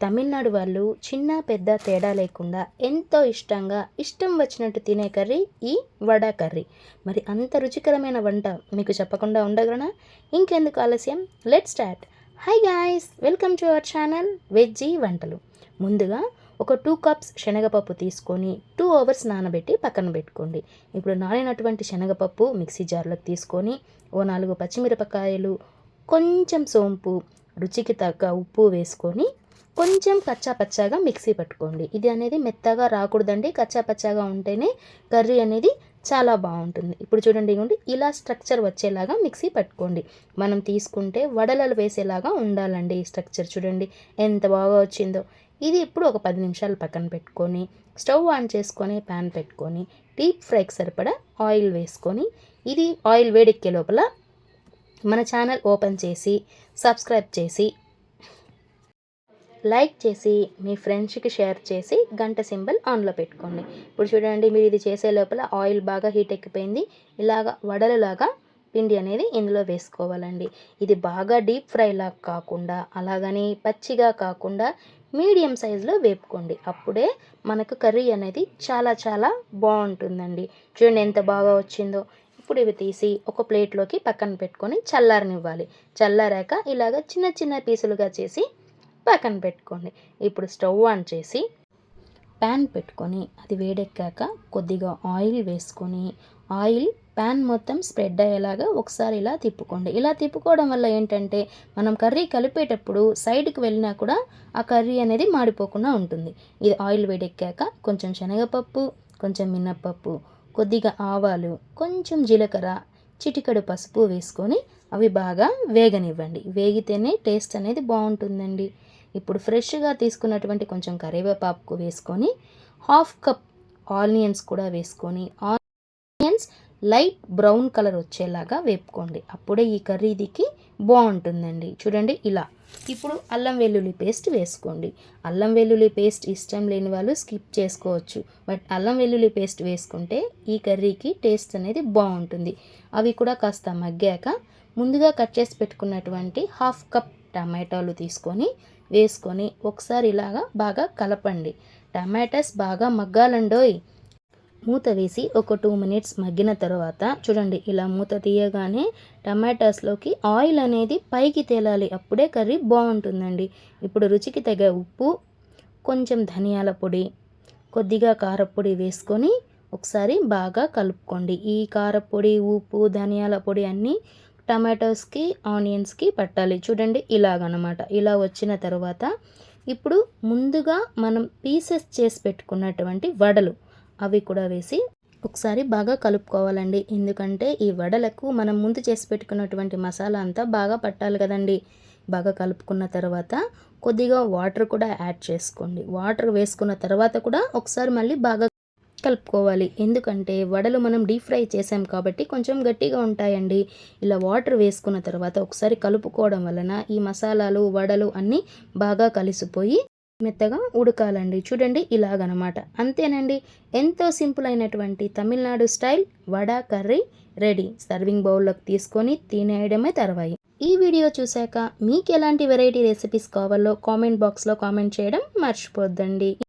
తమిళనాడు వాళ్ళు చిన్న పెద్ద తేడా లేకుండా ఎంతో ఇష్టంగా ఇష్టం వచ్చినట్టు తినే కర్రీ ఈ వడ కర్రీ. మరి అంత రుచికరమైన వంట మీకు చెప్పకుండా ఉండగలనా? ఇంకెందుకు ఆలస్యం, let start. Hi guys, welcome to our channel veggie వంటలు. ముందుగా ఒక 2 కప్స్ శనగపప్పు తీసుకొని 2 అవర్స్ నానబెట్టి పక్కన పెట్టుకోండి. ఇప్పుడు నానినటువంటి శనగపప్పు మిక్సీ జార్లోకి తీసుకొని ఓ 4 పచ్చిమిరపకాయలు, కొంచెం సోంపు, రుచికి తగ్గ ఉప్పు వేసుకొని కొంచెం కచ్చాపచ్చాగా మిక్సీ పట్టుకోండి. ఇది అనేది మెత్తగా రాకూడదండి, కచ్చాపచ్చాగా ఉంటేనే కర్రీ అనేది చాలా బాగుంటుంది. ఇప్పుడు చూడండి, ఇలా స్ట్రక్చర్ వచ్చేలాగా మిక్సీ పట్టుకోండి. మనం తీసుకుంటే వడలలు వేసేలాగా ఉండాలండి ఈ స్ట్రక్చర్. చూడండి ఎంత బాగా వచ్చిందో. ఇది ఇప్పుడు ఒక 10 నిమిషాలు పక్కన పెట్టుకొని స్టవ్ ఆన్ చేసుకొని ప్యాన్ పెట్టుకొని డీప్ ఫ్రైకి సరిపడా ఆయిల్ వేసుకొని, ఇది ఆయిల్ వేడెక్కే లోపల మన ఛానల్ ఓపెన్ చేసి సబ్స్క్రైబ్ చేసి లైక్ చేసి మీ ఫ్రెండ్స్కి షేర్ చేసి గంట సింబల్ ఆన్లో పెట్టుకోండి. ఇప్పుడు చూడండి, మీరు ఇది చేసే లోపల ఆయిల్ బాగా హీట్ ఎక్కిపోయింది. ఇలాగా వడలులాగా పిండి అనేది ఇందులో వేసుకోవాలండి. ఇది బాగా డీప్ ఫ్రైలాగా కాకుండా, అలాగని పచ్చిగా కాకుండా మీడియం సైజులో వేపుకోండి. అప్పుడే మనకు కర్రీ అనేది చాలా చాలా బాగుంటుందండి. చూడండి ఎంత బాగా వచ్చిందో. ఇప్పుడు ఇవి తీసి ఒక ప్లేట్లోకి పక్కన పెట్టుకొని చల్లారనివ్వాలి. చల్లారాక ఇలాగ చిన్న చిన్న పీసులుగా చేసి పక్కన పెట్టుకోండి. ఇప్పుడు స్టవ్ ఆన్ చేసి ప్యాన్ పెట్టుకొని అది వేడెక్కాక కొద్దిగా ఆయిల్ వేసుకొని, ఆయిల్ ప్యాన్ మొత్తం స్ప్రెడ్ అయ్యేలాగా ఒకసారి ఇలా తిప్పుకోండి. ఇలా తిప్పుకోవడం వల్ల ఏంటంటే మనం కర్రీ కలిపేటప్పుడు సైడ్కి వెళ్ళినా కూడా ఆ కర్రీ అనేది మాడిపోకుండా ఉంటుంది. ఇది ఆయిల్ వేడెక్కాక కొంచెం శనగపప్పు, కొంచెం మినప్పప్పు, కొద్దిగా ఆవాలు, కొంచెం జీలకర్ర, చిటికెడు పసుపు వేసుకొని అవి బాగా వేగనివ్వండి. వేగితేనే టేస్ట్ అనేది బాగుంటుందండి. ఇప్పుడు ఫ్రెష్గా తీసుకున్నటువంటి కొంచెం కరివేపాకు వేసుకొని 1/2 కప్ ఆనియన్స్ కూడా వేసుకొని, ఆనియన్స్ లైట్ బ్రౌన్ కలర్ వచ్చేలాగా వేపుకోండి. అప్పుడే ఈ కర్రీకి బాగుంటుందండి. చూడండి ఇలా. ఇప్పుడు అల్లం వెల్లుల్లి పేస్ట్ వేసుకోండి. అల్లం వెల్లుల్లి పేస్ట్ ఇష్టం లేని వాళ్ళు స్కిప్ చేసుకోవచ్చు. బట్ అల్లం వెల్లుల్లి పేస్ట్ వేసుకుంటే ఈ కర్రీకి టేస్ట్ అనేది బాగుంటుంది. అవి కూడా కాస్త మగ్గాక ముందుగా కట్ చేసి పెట్టుకున్నటువంటి 1/2 కప్ టమాటాలు తీసుకొని వేసుకొని ఒకసారి ఇలాగా బాగా కలపండి. టమాటాస్ బాగా మగ్గాలండోయ్. మూత వేసి ఒక 2 మినిట్స్ మగ్గిన తర్వాత చూడండి, ఇలా మూత తీయగానే టమాటాస్లోకి ఆయిల్ అనేది పైకి తేలాలి. అప్పుడే కర్రీ బాగుంటుందండి. ఇప్పుడు రుచికి తగ్గ ఉప్పు, కొంచెం ధనియాల పొడి, కొద్దిగా కారపొడి వేసుకొని ఒకసారి బాగా కలుపుకోండి. ఈ కారపొడి, ఉప్పు, ధనియాల పొడి అన్నీ టమాటోస్కి, ఆనియన్స్కి పట్టాలి. చూడండి ఇలాగనమాట. ఇలా వచ్చిన తర్వాత ఇప్పుడు ముందుగా మనం పీసెస్ చేసి పెట్టుకున్నటువంటి వడలు అవి కూడా వేసి ఒకసారి బాగా కలుపుకోవాలండి. ఎందుకంటే ఈ వడలకు మనం ముందు చేసి పెట్టుకున్నటువంటి మసాలా అంతా బాగా పట్టాలి కదండి. బాగా కలుపుకున్న తర్వాత కొద్దిగా వాటర్ కూడా యాడ్ చేసుకోండి. వాటర్ వేసుకున్న తర్వాత కూడా ఒకసారి మళ్ళీ బాగా కలుపుకోవాలి. ఎందుకంటే వడలు మనం డీప్ ఫ్రై చేసాం కాబట్టి కొంచెం గట్టిగా ఉంటాయండి. ఇలా వాటర్ వేసుకున్న తర్వాత ఒకసారి కలుపుకోవడం వలన ఈ మసాలాలు, వడలు అన్నీ బాగా కలిసిపోయి మెత్తగా ఉడకాలండి. చూడండి ఇలాగనమాట. అంతేనండి, ఎంతో సింపుల్ అయినటువంటి Tamil Nadu style vada curry ready. Serving బౌల్లోకి తీసుకొని తినేయడమే తర్వాయి. ఈ వీడియో చూశాక మీకు ఎలాంటి వెరైటీ రెసిపీస్ కావాలో కామెంట్ బాక్స్లో కామెంట్ చేయడం మర్చిపోద్దండి.